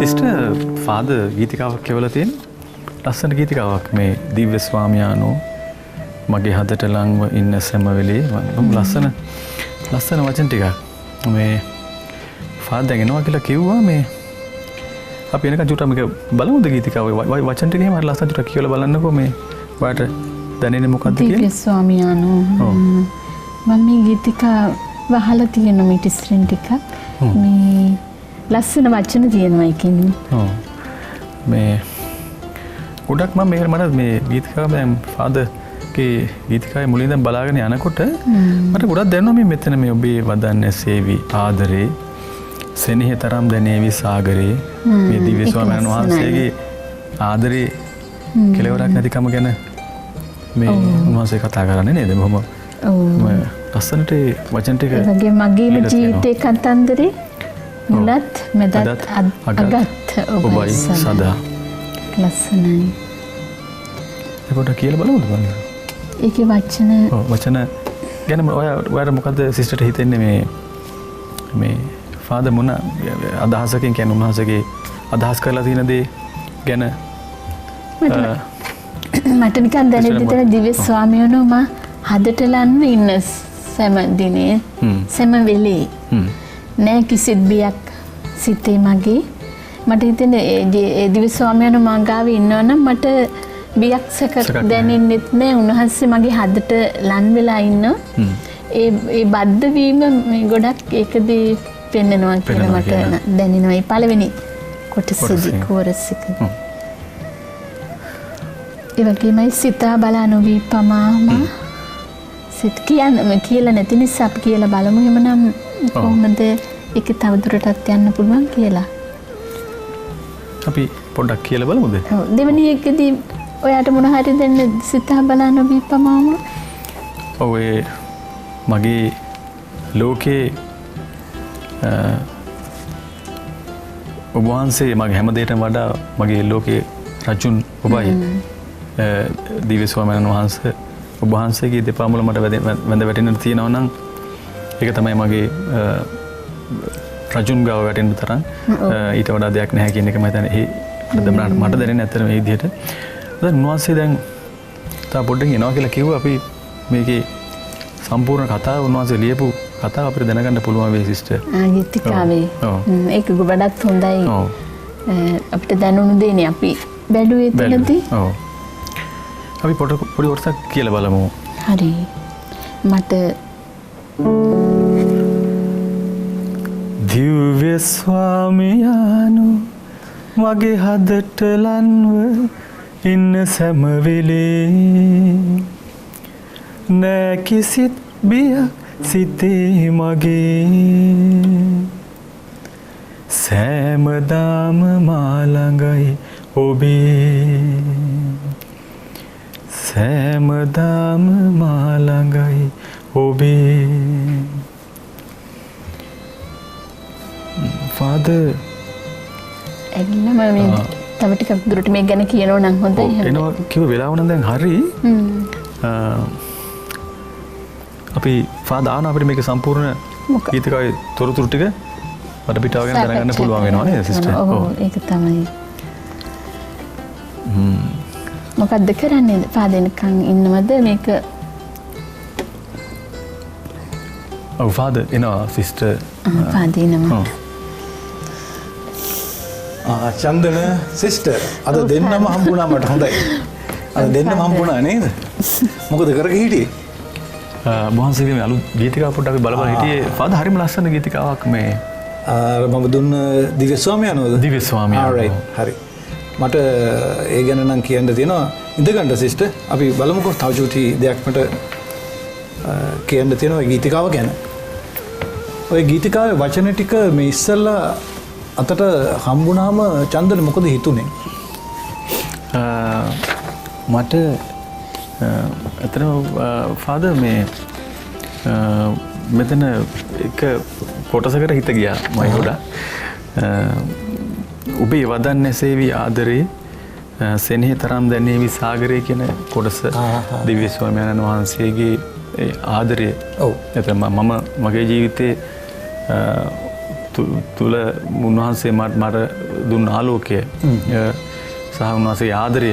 Sister father ගීතිකාවක් කියවලා තියෙන ලස්සන ගීතිකාවක් මේ දිව්‍ය ස්වාමියානෝ මගේ හදට ලංව ඉන්න සෑම වෙලේ ලස්සන වචන ටිකක් මේ ෆාදර් දැන් එනවා කියලා කිව්වා මේ අපි එනකන් චුට්ටක් මේක බලමුද ගීතිකාවේ වචන ටික එහෙම හරි ලස්සන චුට්ටක් කියවලා බලන්නකෝ මේ ඔයාලට දැනෙන්නේ මොකද්ද කියලා දිව්‍ය ස්වාමියානෝ මම මේ ගීතිකාව වහලා තියෙන මීට ඉස්සරින් ටිකක් මේ ලස්සන වචන තියෙනවා එකකින් ඔව් මේ ගොඩක් මම මට මේ ගීතිකාව දැන් ෆාදර් ගේ ගීතිකාවේ මුලින් දැන් බලාගෙන යනකොට මට ගොඩක් දැනෙනවා මේ මෙතන මේ ඔබේ වදන්නේ සේවි ආදරේ සෙනෙහ තරම් දැනේවි සාගරේ මේ දිව්‍ය ස්වාමීන් වහන්සේගේ ආදරේ කෙලවරක් නැතිකම ගැන මේ උන්වහන්සේ කතා කරන්නේ නේද බොහොම ලස්සනට වචන ටික වගේ මගේම ජීවිතේ කතන්දරේ මුලත් මැදත් අගත් ඔබයි සදා ලස්සනයි ඒකට කියලා බලමුද බලන්න ඒකේ වචන ගැන ඔයාට මොකද්ද සිස්ටර්ට හිතෙන්නේ මේ ෆාදර් මොන අදහසකින් කියන්නේ උන්වහන්සේගේ අදහස් කරලා තියෙන දේ ගැන මට නිකන් දැනෙද්දි දිව්‍ය ස්වාමියානෝ මා හදට ලන්ව ඉන්න සෑම දිනේ සෑම වෙලේ නෑ කිසිත් බියක් සිතේ මගේ මට හිතෙන්නේ ඒ දිව්‍ය ස්වාමියානෝ මා ගාවේ ඉන්නවනම් මට බියක් සැක දැනෙන්නෙත් නෑ උන්වහන්සේ මගේ හදට ලන් වෙලා ඉන්න ඒ බද්ධ වීම මේ ගොඩක් ඒකදී පෙන්නනවා කියලා මට දැනෙනවා ඒ පළවෙනි කොටසේදී කෝරස් එක ඒ වගේමයි සිතා බලා නොවී පමාම සිත කියලා නැති නිසා අපි කියලා බලමු එහෙමනම් කොහොමද ඒක තවදුරටත් යන්න පුළුවන් කියලා අපි පොඩ්ඩක් කියලා බලමුද ඔව් දෙවෙනි එකදී ඔයාට මොන හරි දෙන්න සිතා බලා නොවී පමාම ඔව් ඒ මගේ ලෝකේ ඔබ වහන්සේ මගේ හැම දෙයකටම වඩා මගේ ලෝකේ රජුන් ඔබයි දිව්‍ය ස්වාමීන් වහන්සේ ඔබ වහන්සේගේ දෙපා මුල මට වැඳ වැටෙන්න තියෙනවා නම් ඒක තමයි මගේ රජුන් ගාව වැටෙන්න තරම් ඊට වඩා දෙයක් නැහැ කියන එක මම හිතන්නේ මට දැනෙන්නේ ඇත්තටම මේ විදිහට දැන් උන්වහන්සේ දැන් තා පොඩ්ඩක් එනවා කියලා කිව්වා අපි මේකේ සම්පූර්ණ කතාව උන්වහන්සේ ලියපු කතාව අපිට දැනගන්න පුළුවන් වෙයි සිස්ටර් ගීතිකාවේ ඒක ගොඩක් හොඳයි අපිට දැනුණු දෙන්නේ අපි බැලුවේ එතනදී ඔව් අපි පොඩි කොටසක් කියලා බලමු හරි මට දිව්‍ය ස්වාමියානෝ මගේ හදට ලන්ව ඉන්න සෑම වෙලේ නෑ කිසිත් බියක් සිතේ මගේ සෑමදාම මා ළඟයි ඔබේ සෑමදාම මා ළඟයි ඔබේ ෆාදර් එන්නම මේ තව ටිකක් දුරට මේ ගැන කියනවා නම් හොඳයි එනවා කිව්ව වෙලාව නම් දැන් හරි අපි ෆාදර් ආන අපිට මේක සම්පූර්ණ ගීතිකාවේ තොරතුරු ටික වටපිටාව ගැන දැනගන්න පුළුවන් වෙනවා නේද සිස්ටර් ඔව් ඒක තමයි මොකක්ද කරන්නේ ෆාදර් නිකන් ඉන්නවද මේක ඔව් ෆාදර් එනවා සිස්ටර් ෆාදර් එනවා චන්දන සිස්ටර් අද දෙන්නම හම්බුණා මට හොඳයි අද දෙන්නම හම්බුණා නේද මොකද කරගෙන හිටියේ වහන්සේගේ මේ අලුත් ගීතිකාව පොඩ්ඩක් අපි බලපන් හිටියේ ෆාදර් හරිම ලස්සන ගීතිකාවක් මේ මම දුන්න දිව්‍ය ස්වාමියානෝද දිව්‍ය ස්වාමියානෝ right හරි මට ඒ ගැන නම් කියන්න තියෙනවා ඉඳගන්න සිස්ටර් අපි බලමුකෝ තව චූටි දෙයක් මට කියන්න තියෙනවා ගීතිකාව ගැන ඔය ගීතිකාවේ වචන ටික මේ ඉස්සෙල්ලා අතට හම්බුනාම චන්දන මොකද හිතුනේ මට එතන ෆාදර් මේ මෙතන එක කොටසකට හිත ගියා මම ගොඩක් ඔබේ වදන්නේ සේවි ආදරේ සෙනෙහ තරම් දැනේවි සාගරේ කියන කොටස දිව්‍ය ස්වාමීන් වහන්සේගේ ආදරය ඔව් එතන මම මගේ ජීවිතේ තුළ උන්වහන්සේ මට දුන්න ආලෝකය සහ උන්වහන්සේ ආදරය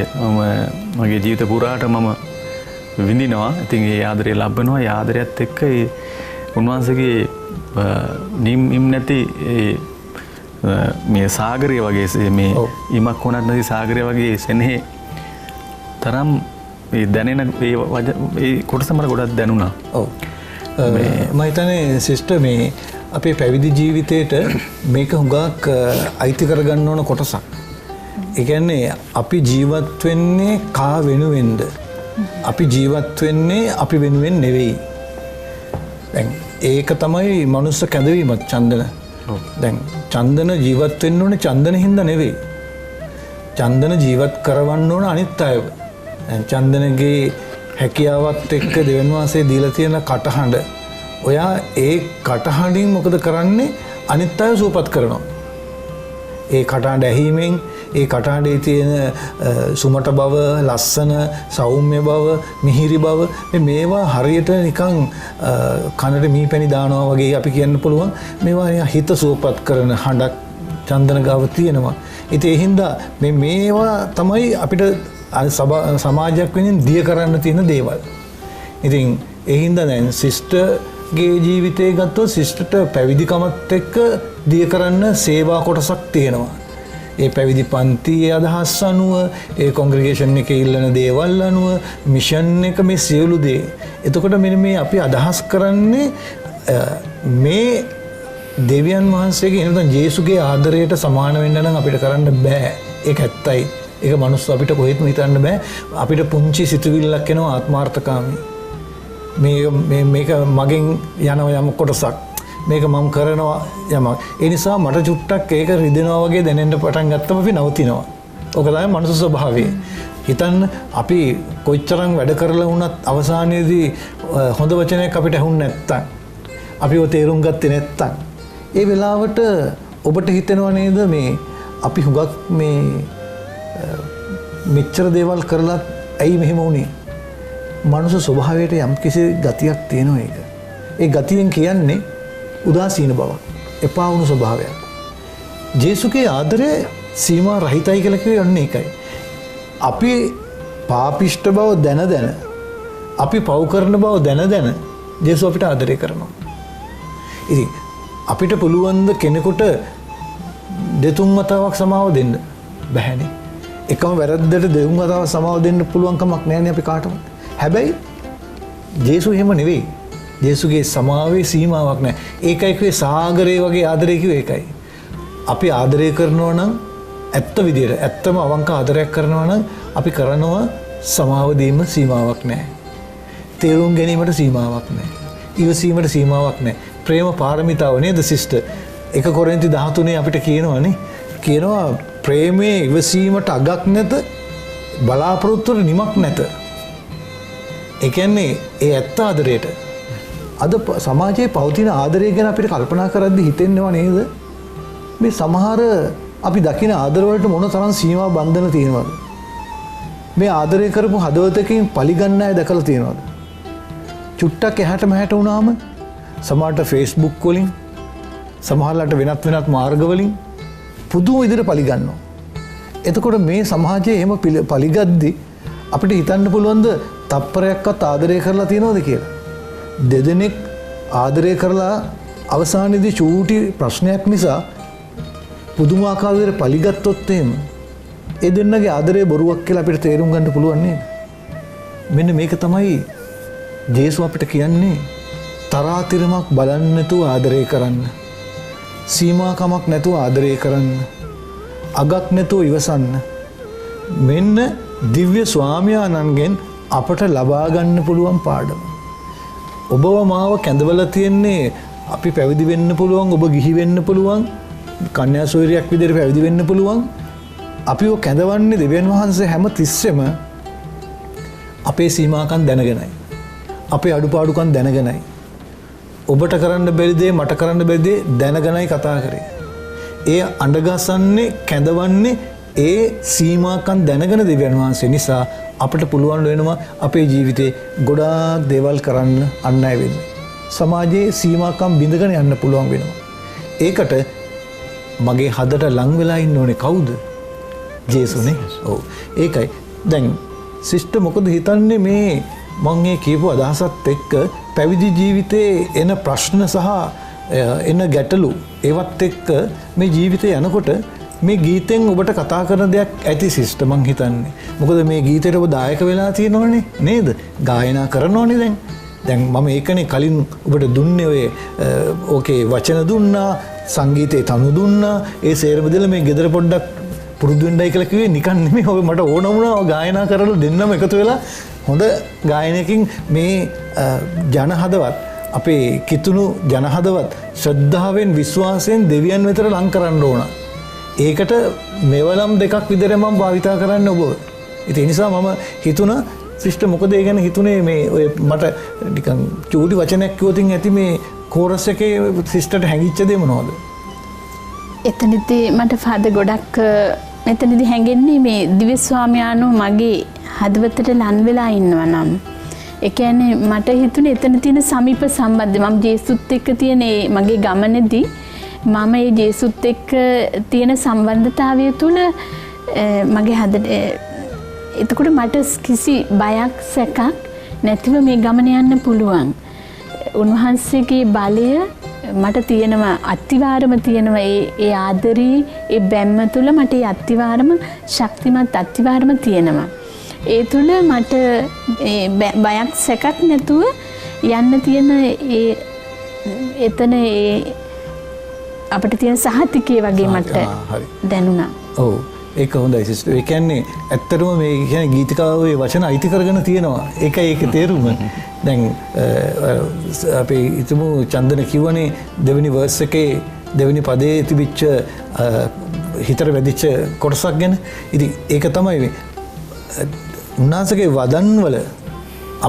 මගේ ජීවිත පුරාට මම විඳිනවා. ඉතින් ඒ ආදරය ලබනවා. ඒ ආදරයත් එක්ක ඒ උන්වහන්සේගේ නිම් නැති මේ සාගරය වගේ මේ ඉමක් වුණත් නැති සාගරය වගේ සෙනෙහි තරම් ඒ දැනෙන ඒ කොටස මට ගොඩක් දැනුණා. ඔව්. මම හිතන්නේ සිස්ටර් මේ අපේ පැවිදි ජීවිතේට මේක හුඟක් අයිති කරගන්න ඕන කොටසක්. ඒ කියන්නේ අපි ජීවත් වෙන්නේ කා වෙනුවෙන්ද? අපි ජීවත් වෙන්නේ අපි වෙනුවෙන් නෙවෙයි. දැන් ඒක තමයි මනුස්ස කැඳවීමත් චන්දන. දැන් චන්දන ජීවත් වෙන්න ඕනේ චන්දන හින්දා නෙවෙයි. චන්දන ජීවත් කරවන්න ඕන අනිත් අයව. දැන් චන්දනගේ හැකියාවත් එක්ක දෙවියන් වහන්සේ දීලා තියෙන කටහඬ ඔයා ඒ කටහඬින් මොකද කරන්නේ? අනිත් අය සුවපත් කරනවා. ඒ කටහඬ ඇහිීමෙන් ඒ කටහඬේ තියෙන සුමට බව, ලස්සන, සෞම්‍ය බව, මිහිරි බව මේවා හරියට නිකන් කනට මීපැණි දානවා වගේ අපි කියන්න පුළුවන්. මේවා හිත සුවපත් කරන හඬක් චන්දන ගාව තියෙනවා. ඉතින් ඒ හින්දා මේවා තමයි අපිට සමාජයක් වෙනින් දිය කරන්න තියෙන දේවල්. ඉතින් ඒ හින්දා දැන් සිස්ටර්ගේ ජීවිතය ගත්තොත් සිස්ටර්ට පැවිදිකමත් එක්ක දිය කරන්න සේවා කොටසක් තියෙනවා. ඒ පැවිදි පන්තියේ අදහස් අනුව, ඒ කොන්ග්‍රිගේෂන් එකේ ඉල්ලන දේවල් අනුව, මිෂන් එක මේ සියලු දේ. එතකොට මෙන්න මේ අපි අදහස් කරන්නේ මේ දෙවියන් වහන්සේගේ එනතන ජේසුගේ ආදරයට සමාන වෙන්න නම් අපිට කරන්න බෑ. ඒක ඇත්තයි. ඒක මනුස්ස අපිට කොහෙත්ම හිතන්න බෑ. අපිට පුංචි සිතුවිල්ලක් එනවා ආත්මාර්ථකාමී. මේක මගෙන් යන යම් කොටසක්. මේක මම කරනවා යමක්. ඒ නිසා මට චුට්ටක් ඒක රිදෙනවා වගේ දැනෙන්න පටන් ගත්තම අපි නවතිනවා. ඕක තමයි මනුස්ස ස්වභාවය. හිතන්න අපි කොච්චරම් වැඩ කරලා වුණත් අවසානයේදී හොඳ වචනයක් අපිට ඇහුන්නේ නැත්තම්, අපිව තේරුම් ගත්තේ නැත්තම්, ඒ වෙලාවට ඔබට හිතෙනව නේද මේ අපි හුඟක් මේ මෙච්චර දේවල් කරලත් ඇයි මෙහෙම වුනේ? මනුස්ස ස්වභාවයට යම් කිසි ගතියක් තියෙනවා ඒක. ඒ ගතියෙන් කියන්නේ උදාසීන බවක්, එපා වුණු ස්වභාවයක්. ජේසුගේ ආදරය සීමා රහිතයි කියලා කියන්නේ ඒකයි. අපි පාපිෂ්ඨ බව දැන අපි පව් කරන බව දැන ජේසු අපිට ආදරය කරනවා. ඉතින් අපිට පුළුවන් ද කෙනෙකුට දෙතුන් වතාවක් සමාව දෙන්න? බැහැනේ. එකම වැරද්දට දෙතුන් වතාවක් සමාව දෙන්න පුළුවන් කමක් නැහැනේ අපි කාටවත්. හැබැයි ජේසු එහෙම නෙවෙයි. ජේසුගේ සමාවේ සීමාවක් නැහැ. ඒකයි කිව්වේ සාගරේ වගේ ආදරය කිව්වේ ඒකයි. අපි ආදරය කරනවා නම් ඇත්ත විදියට, ඇත්තම අවංක ආදරයක් කරනවා නම් අපි කරනවා සමාව දීම සීමාවක් නැහැ. තේරුම් ගැනීමට සීමාවක් නැහැ. ඉවසීමට සීමාවක් නැහැ. ප්‍රේම පාරමිතාව නේද සිස්ටර්? 1 කොරින්ති 13 අපිට කියනවානේ. කියනවා ප්‍රේමයේ ඉවසීමට අගක් නැත, බලාපොරොත්තුවට නිමක් නැත. ඒ කියන්නේ ඒ ඇත්ත ආදරයට. අද සමාජයේ පවතින ආදරය ගැන අපිට කල්පනා කරද්දී හිතෙන්නව නේද? මේ සමහර අපි දකින ආදරවලට මොන තරම් සීමා බන්ධන තියෙනවද? මේ ආදරය කරපු හදවතකින් පලිගන්න අය දැකලා තියෙනවද? චුට්ටක් එහාට මෙහාට වුණාම සමහරට Facebook වලින්, සමහරලාට වෙනත් මාර්ග වලින් පුදුම විදිහට පලිගන්නවා. එතකොට මේ සමාජයේ එහෙම පලිගද්දි අපිට හිතන්න පුළුවන්ද තප්පරයක්වත් ආදරය කරලා තියෙනවද කියලා? දෙදෙනෙක් ආදරය කරලා අවසානයේදී චූටි ප්‍රශ්නයක් නිසා පුදුමාකාර විදිහට පලිගත්තොත් එහෙම ඒ දෙන්නගේ ආදරේ බොරුවක් කියලා අපිට තේරුම් ගන්න පුළුවන් නේද? මෙන්න මේක තමයි ජේසු අපිට කියන්නේ තරාතිරමක් බලන්නේ නැතුව ආදරය කරන්න. සීමාකමක් නැතුව ආදරය කරන්න. අගක් නැතුව ඉවසන්න. මෙන්න දිව්‍ය ස්වාමියාණන්ගෙන් අපට ලබා ගන්න පුළුවන් පාඩම. ඔබව මාව කැඳවලා තියන්නේ අපි පැවිදි වෙන්න පුළුවන්, ඔබ ගිහි වෙන්න පුළුවන්, කන්‍යා සොයුරියක් විදිහට පැවිදි වෙන්න පුළුවන්. අපිව කැඳවන්නේ දෙවියන් වහන්සේ හැම තිස්සෙම අපේ සීමාකම් දැනගෙනයි. අපේ අඩුපාඩුකම් දැනගෙනයි. ඔබට කරන්න බැරි දේ මට කරන්න බැරි දේ දැනගෙනයි කතා කරේ. ඒ අඬගසන්නේ, කැඳවන්නේ ඒ සීමාකම් දැනගෙන දෙවියන් වහන්සේ නිසා අපිට පුළුවන් වෙනවා අපේ ජීවිතේ ගොඩාක් දේවල් කරන්න අන් අය වෙන්න. සමාජයේ සීමාකම් බිඳගෙන යන්න පුළුවන් වෙනවා. ඒකට මගේ හදට ලං වෙලා ඉන්න ඕනේ කවුද? ජේසුනේ. ඔව්. ඒකයි. දැන් සිස්ටර් මොකද හිතන්නේ මේ මම මේ කියපු අදහසත් එක්ක පැවිදි ජීවිතේ එන ප්‍රශ්න සහ එන ගැටලු ඒවත් එක්ක මේ ජීවිතේ යනකොට මේ ගීතෙන් ඔබට කතා කරන දෙයක් ඇති සිස්ටර් මං හිතන්නේ. මොකද මේ ගීතේට ඔබ දායක වෙලා තියෙනවනේ නේද? ගායනා කරනවනේ දැන්. දැන් මම ඒකනේ කලින් ඔබට දුන්නේ ඔය ඕකේ වචන දුන්නා, සංගීතේ තනු දුන්නා. ඒ සේරම දෙල මේ ගෙදර පොඩ්ඩක් පුරුදු වෙන්නයි කියලා කිව්වේ නිකන් නෙමෙයි. ඔබ මට ඕන වුණා ගායනා කරලා දෙන්නම එකතු වෙලා හොඳ ගායනයකින් මේ ජනහදවත් අපේ කිතුණු ජනහදවත් ශ්‍රද්ධාවෙන් විශ්වාසයෙන් දෙවියන් වෙතට ලං කරන්න ඕන. ඒකට මෙවලම් දෙකක් විදිහට මම භාවිතා කරන්න ඔබ. ඒ නිසා මම හිතුණා සිස්ටර් මොකද ඒ ගැන හිතුනේ මේ ඔය මට නිකන් චූටි වචනයක් කිව්වොතින් ඇති මේ කෝරස් එකේ සිස්ටර්ට හැංගිච්ච දේ මොනවද? එතනදී මට ෆාදර් ගොඩක් මෙතනදී හැංගෙන්නේ මේ දිව්‍ය ස්වාමියාණෝ මගේ හදවතට ලන් වෙලා ඉන්නවා නම්. ඒ කියන්නේ මට හිතුනේ එතන තියෙන සමීප සම්බන්ධය මම ජේසුත් එක්ක තියෙන මගේ ගමනේදී මම ඒ ජේසුත් එක්ක තියෙන සම්බන්ධතාවය තුළ මගේ හදට එතකොට මට කිසි බයක් සැකක් නැතිව මේ ගමන යන්න පුළුවන්. උන්වහන්සේගේ බලය මට තියෙනවා අත්තිවාරම තියෙනවා ඒ ආදරී ඒ බැම්ම තුළ මට ඒ අත්තිවාරම ශක්තිමත් අත්තිවාරම තියෙනවා. ඒ තුළ මට බයක් සැකක් නැතුව යන්න තියෙන එතන අපිට තියෙන සහතිකය වගේ මට දැනුණා. ඔව් ඒක හොඳයි සිස්ටර්. ඒ කියන්නේ ඇත්තටම මේ කියන්නේ ගීතිකාවේ වචන අයිති කරගෙන තියෙනවා. ඒකයි ඒකේ තේරුම. දැන් අපි හිතමු චන්දන කිව්වනේ දෙවෙනි වර්ස් එකේ දෙවෙනි පදයේ තිබිච්ච හිතට වැදිච්ච කොටසක් ගැන. ඉතින් ඒක තමයි උන්වහන්සේගේ වදන් වල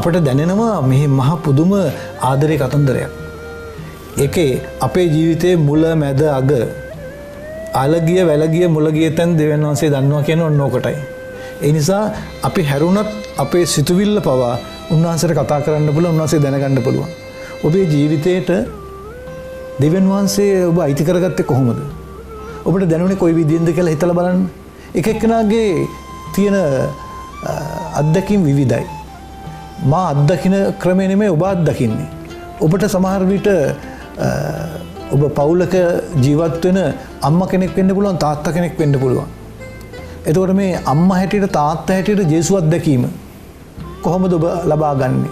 අපට දැනෙනවා මේ මහ පුදුම ආදරේ කතන්දරයක්. ඒකේ අපේ ජීවිතයේ මුල මැද අග අලගිය වැලගිය මුලගිය තැන් දෙවියන් වහන්සේ දන්නවා කියන ඔන්න ඕකටයි. ඒ නිසා අපි හැරුණත් අපේ සිතුවිල්ල පවා උන්වහන්සේට කතා කරන්න පුළුවන්, උන්වහන්සේ දැනගන්න පුළුවන්. ඔබේ ජීවිතේට දෙවියන් වහන්සේ ඔබ අයිති කරගත්තේ කොහොමද? ඔබට දැනුනේ කොයි විදියෙන්ද කියලා හිතලා බලන්න. එක එක්කෙනාගේ තියෙන අත්දැකීම් විවිධයි. මා අත්දකින ක්‍රමය නෙමෙයි ඔබ අත්දකින්නේ. ඔබට සමහර විට ඔබ පවුලක ජීවත් වෙන අම්මා කෙනෙක් වෙන්න පුළුවන්, තාත්තා කෙනෙක් වෙන්න පුළුවන්. එතකොට මේ අම්මා හැටියට තාත්තා හැටියට ජේසුස් අත්දැකීම කොහොමද ඔබ ලබා ගන්නෙ?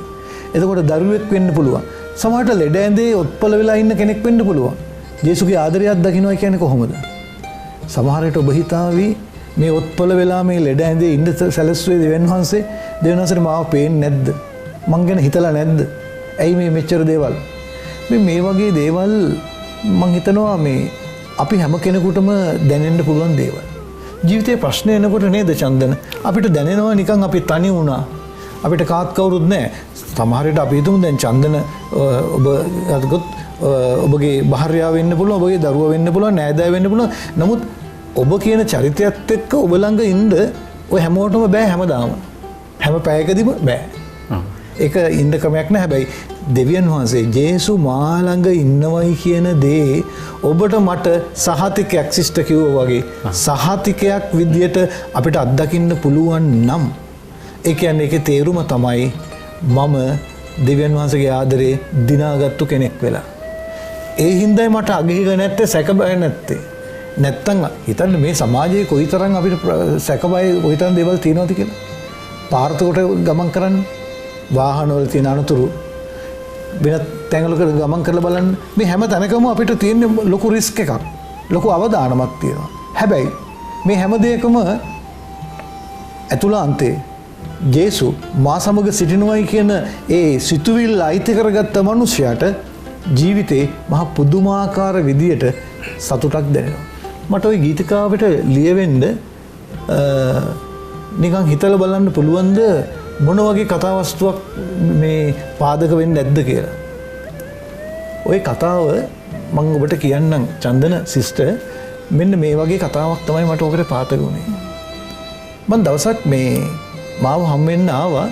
එතකොට දරුවෙක් වෙන්න පුළුවන්. සමහරට ලෙඩ ඇඳේ ඔත්පල වෙලා ඉන්න කෙනෙක් වෙන්න පුළුවන්. ජේසුගේ ආදරය අත්දකින්නවා කියන්නේ කොහොමද? සමහරට ඔබ හිතාවි මේ ඔත්පල වෙලා මේ ලෙඩ ඇඳේ ඉන්න සැලසුවේ දෙවියන් වහන්සේට මාව පේන්නේ නැද්ද? මං ගැන හිතලා නැද්ද? ඇයි මේ මෙච්චර දේවල්? මේ වගේ දේවල් මං හිතනවා මේ අපි හැම කෙනෙකුටම දැනෙන්න පුළුවන් දේවල්. ජීවිතේ ප්‍රශ්න එනකොට නේද චන්දන අපිට දැනෙනවා නිකන් අපි තනි වුණා. අපිට කාත් කවුරුත් නැහැ. සමහර විට අපි හිතමු දැන් චන්දන ඔබ අදගොත් ඔබගේ භාර්යාව වෙන්න පුළුවන්, ඔබගේ දරුවා වෙන්න පුළුවන්, නෑදෑය වෙන්න පුළුවන්. නමුත් ඔබ කියන චරිතයත් එක්ක ඔබ ළඟ ඉන්න ඔය හැමෝටම බෑ හැමදාම. හැම පැයකදීම බෑ. ඒක ඉන්න ක්‍රමයක් නෑ. හැබැයි දෙවියන් වහන්සේ ජේසු මා ළඟ ඉන්නවයි කියන දේ ඔබට මට සහතිකයක් සිස්ටර් කිව්වා වගේ සහතිකයක් විදියට අපිට අත්දකින්න පුළුවන් නම් ඒ කියන්නේ ඒකේ තේරුම තමයි මම දෙවියන් වහන්සේගේ ආදරේ දිනාගත්තු කෙනෙක් වෙලා. ඒ හින්දායි මට අගහිග නැත්තේ, සැක බය නැත්තේ. නැත්තම් හිතන්න මේ සමාජයේ කොයිතරම් අපිට සැක බය කොයිතරම් දේවල් තියෙනවද කියලා. පාරතකොට ගමන් කරන්න වාහනවල තියෙන අනතුරු වෙන තැන්වලකට ගමන් කරලා බලන්න. මේ හැම තැනකම අපිට තියෙන ලොකු රිස්ක් එකක්, ලොකු අවදානමක් තියෙනවා. හැබැයි මේ හැම දෙයකම ඇතුළාන්තේ ජේසු මා සමග සිටිනවයි කියන ඒ සිතුවිල්ල අයිති කරගත්ත මිනිසයාට ජීවිතේ මහ පුදුමාකාර විදියට සතුටක් දැනෙනවා. මට ওই ගීතිකාවට ලියවෙන්න නිකන් හිතලා බලන්න පුළුවන්ද මොන වගේ කතාවස්තුවක් මේ පාදක වෙන්නේ නැද්ද කියලා. ওই කතාව මම ඔබට කියන්නම් චන්දන සිස්ටර්. මෙන්න මේ වගේ කතාවක් තමයි මට ඔකට පාදක වුණේ. මම දවසක් මේ මාව හම්බෙන්න ආවා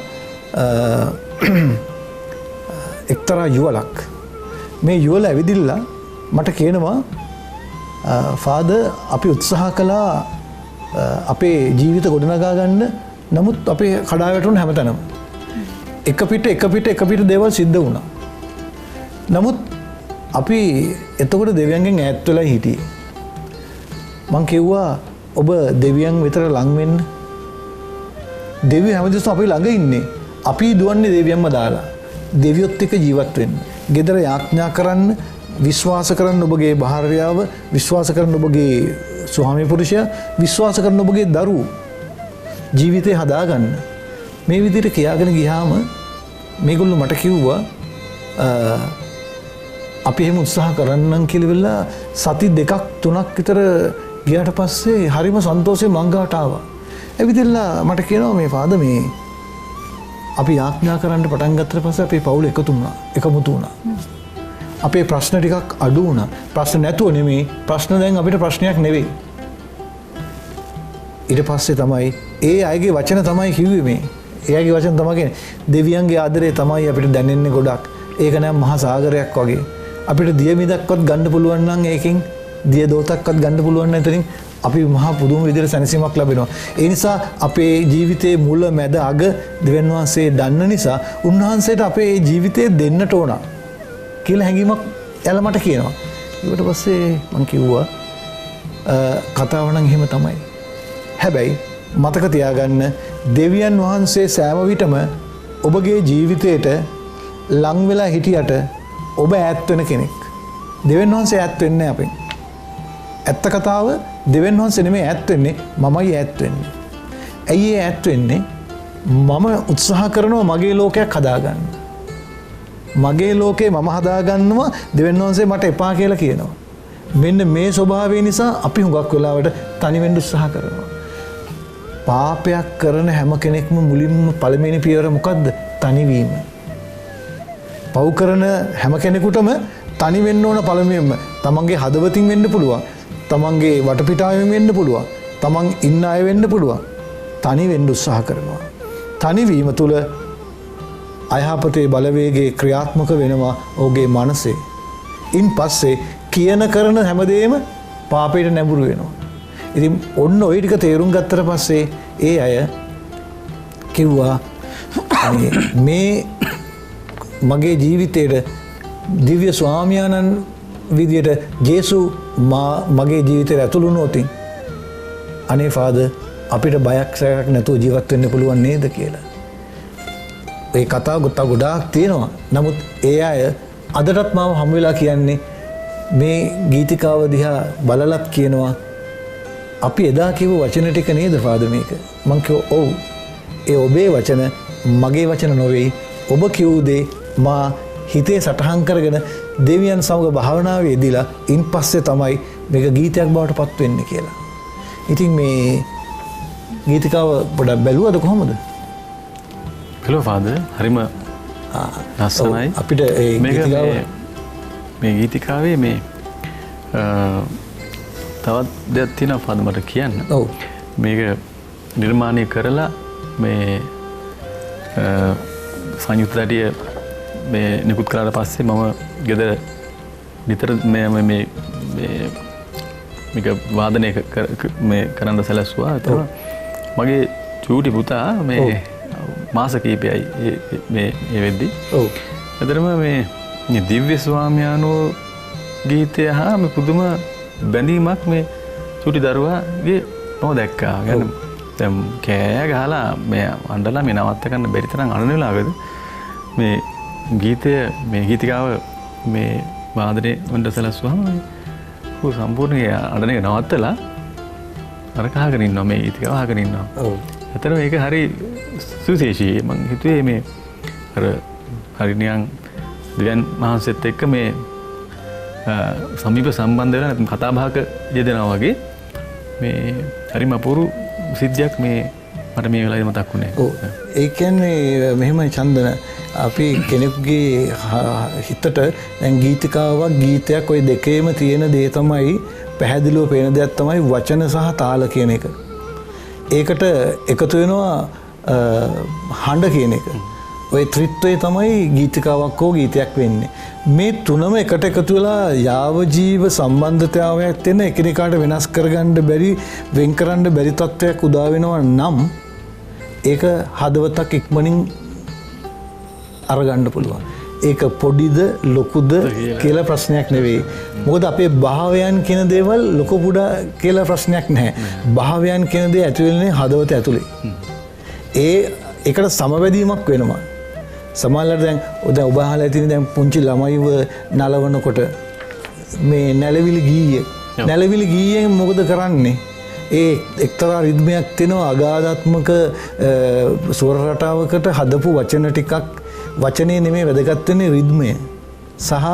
එක්තරා යුවලක්. මේ යුවල ඇවිදිලා මට කියනවා ෆාදර් අපි උත්සාහ කළා අපේ ජීවිත ගොඩනගා ගන්න. නමුත් අපේ කඩා වැටුණු හැමතැනම එක පිට දේවල් සිද්ධ වුණා. නමුත් අපි එතකොට දෙවියන්ගෙන් ඈත් වෙලා හිටියේ. මං කිව්වා ඔබ දෙවියන් විතර ලං වෙන්න. දෙවියෝ හැමතිස්සම අපි ළඟ ඉන්නේ. අපි දුවන්නේ දෙවියන්ම දාලා. දෙවියොත් එක්ක ජීවත් වෙන්න. ගෙදර යාඥා කරන්න, විශ්වාස කරන්න ඔබගේ භාර්යාව, විශ්වාස කරන්න ඔබගේ ස්වාමි පුරුෂයා, විශ්වාස කරන්න ඔබගේ දරුවෝ. ජීවිතේ හදාගන්න. මේ විදිහට කියාගෙන ගියාම මේගොල්ලෝ මට කිව්වා අපි එහෙම උත්සාහ කරන්නම් කියලා වෙලා සති 2-3 විතර ගියාට පස්සේ හරිම සන්තෝෂයෙන් මං ගාවට ආවා. ඇවිදලා මට කියනවා මේ ෆාදර් මේ අපි යාඥා කරන්න පටන් ගත්තට පස්සේ අපේ පවුල එකමුතු වුණා. අපේ ප්‍රශ්න ටිකක් අඩු වුණා. ප්‍රශ්න නැතුව නෙමෙයි, ප්‍රශ්න දැන් අපිට ප්‍රශ්නයක් නෙවෙයි. ඊට පස්සේ තමයි ඒ අයගේ වචන තමයි කිව්වේ මේ. ඒ අයගේ වචන තමයි කියන්නේ දෙවියන්ගේ ආදරේ තමයි අපිට දැනෙන්නේ ගොඩක්. ඒක නෑ මහා සාගරයක් වගේ. අපිට දිය මිදක්වත් ගන්න පුළුවන් නම් ඒකෙන් දිය දෝතක්වත් ගන්න පුළුවන් නම් එතනින් අපි මහා පුදුම විදිහට සැනසීමක් ලැබෙනවා. ඒ නිසා අපේ ජීවිතයේ මුල මැද අග දෙවියන් වහන්සේ දන්න නිසා උන්වහන්සේට අපේ ජීවිතේ දෙන්නට ඕන කියලා හැඟීමක් එයාලා මට කියනවා. ඊට පස්සේ මම කිව්වා කතාව නම් එහෙම තමයි. හැබැයි මතක තියාගන්න දෙවියන් වහන්සේ සෑම විටම ඔබගේ ජීවිතයට ලං වෙලා හිටියට ඔබ ඈත් වෙන කෙනෙක්. දෙවියන් වහන්සේ ඈත් වෙන්නේ අපෙන්. ඇත්ත කතාව දෙවියන් වහන්සේ නෙමෙයි ඈත් වෙන්නේ, මමයි ඈත් වෙන්නේ. ඇයි ඒ ඈත් වෙන්නේ? මම උත්සාහ කරනවා මගේ ලෝකයක් හදාගන්න. මගේ ලෝකේ මම හදාගන්නවා, දෙවියන් වහන්සේ මට එපා කියලා කියනවා. මෙන්න මේ ස්වභාවය නිසා අපි හුඟක් වෙලාවට තනි වෙන්න උත්සාහ කරනවා. පාපයක් කරන හැම කෙනෙක්ම මුලින්ම පළවෙනි පියවර මොකද්ද? තනිවීම. පව් කරන හැම කෙනෙකුටම තනි වෙන්න ඕන පළමුවෙන්ම. තමන්ගේ හදවතින් වෙන්න පුළුවන්. තමන්ගේ වටපිටාවෙන් වෙන්න පුළුවන්. තමන් ඉන්න අය වෙන්න පුළුවන්. තනි වෙන්න උත්සාහ කරනවා. තනිවීම තුළ අයහපතේ බලවේගයේ ක්‍රියාත්මක වෙනවා ඔහුගේ මනසේ. ඉන් පස්සේ කියන කරන හැමදේම පාපයට නැඹුරු වෙනවා. ඉතින් ඔන්න ওই ටික තේරුම් ගත්තට පස්සේ ඒ අය කිව්වා මේ මගේ ජීවිතේට දිව්‍ය ස්වාමියාණන් විදියට ජේසු මගේ ජීවිතේට ඇතුළු වුණොත් අනේ ෆාදර් අපිට බයක් සැකයක් නැතුව ජීවත් වෙන්න පුළුවන් නේද කියලා. ඒ කතාව ගොඩාක් තියෙනවා. නමුත් ඒ අය අදටත් මාව හමු වෙලා කියන්නේ මේ ගීතිකාව දිහා බලලත් කියනවා අපි එදා කිව්ව වචන ටික නේද ෆාදර් මේක? මං කිව්වා ඔව්. ඒ ඔබේ වචන මගේ වචන නොවේ. ඔබ කිව් දේ මා හිතේ සටහන් කරගෙන දෙවියන් සමග භාවනාවේ යෙදিলা ඉන් පස්සේ තමයි මේක ගීතයක් බවට පත් වෙන්නේ කියලා. ඉතින් මේ ගීතිකාව පොඩ්ඩක් බැලුවද කොහොමද? බැලුවා ෆාදර්. හරිම ලස්සනයි. අපිට මේ ගීතිකාවේ මේ තවත් දෙයක් තියෙනවා ෆාදර් මට කියන්න. ඔව්. මේක නිර්මාණය කරලා මේ සංයුක්ත රැඩිය මේ නිකුත් කරාට පස්සේ මම ගෙදර නිතර මේක වාදනය කරන්න සැලැස්සුවා. එතකොට මගේ චූටි පුතා මේ මාස කීපයයි මේ වෙද්දි. ඔව්. එතරම් මේ දිව්‍ය ස්වාමියාණෝ ගීතය හා මේ පුදුම බැඳීමක් මේ චූටි දරුවාගේ මම දැක්කා. දැන් කෑ ගහලා මේ අඬලා මේ නවත්ත ගන්න බැරි තරම් අඬන වෙලාවකද මේ ගීතය මේ ගීතිකාව මේ වාදනයේ වන්ද සැලැස්සුවාම ඌ සම්පූර්ණයෙන් අඬන එක නවත්තලා අර කහගෙන ඉන්නවා මේ ගීතිකාව අහගෙන ඉන්නවා. ඔව්. ඇත්තටම ඒක හරි සුවිශේෂී. මම හිතුවේ මේ අර හරිනියන් දෙවියන් වහන්සේත් එක්ක මේ සමීප සම්බන්ධ වෙලා නැත්නම් කතා බහක යෙදෙනවා වගේ මේ හරිම අපූර්ව සිද්ධියක් මේ මට මේ වෙලාවේ මතක් වුණේ. ඔව්. ඒ කියන්නේ මෙහෙමයි චන්දන අපි කෙනෙකුගේ හිතට දැන් ගීතිකාවක් ගීතයක් ওই දෙකේම තියෙන දේ තමයි පැහැදිලිව පේන දෙයක් තමයි වචන සහ තාල කියන එක. ඒකට එකතු වෙනවා හඬ කියන එක. ඔය ත්‍රිත්වය තමයි ගීතිකාවක් හෝ ගීතයක් වෙන්නේ. මේ තුනම එකට එකතු වෙලා යාව ජීව සම්බන්ධතාවයක් තියෙන එකිනෙකාට වෙනස් කරගන්න බැරි වෙන් කරන්න බැරි තත්ත්වයක් උදා වෙනවා නම් ඒක හදවතක් ඉක්මනින් අරගන්න පුළුවන්. ඒක පොඩිද ලොකුද කියලා ප්‍රශ්නයක් නෙවෙයි. මොකද අපේ භාවයන් කියන දේවල් ලොකු පුඩා කියලා ප්‍රශ්නයක් නැහැ. භාවයන් කියන දේ ඇතුළේ වෙන්නේ හදවත ඇතුලේ. ඒකට සමවැදීමක් වෙනවා. සමහරවිට දැන් ඔබ අහලා තියෙන දැන් පුංචි ළමයිව නලවනකොට මේ නැලවිලි ගීයෙන් මොකද කරන්නේ? ඒ එක්තරා රිද්මයක් තියෙනවා අගාධාත්මක ස්වර රටාවකට හදපු වචන ටිකක් වචනේ නෙමෙයි වැදගත් වෙන්නේ රිද්මය සහ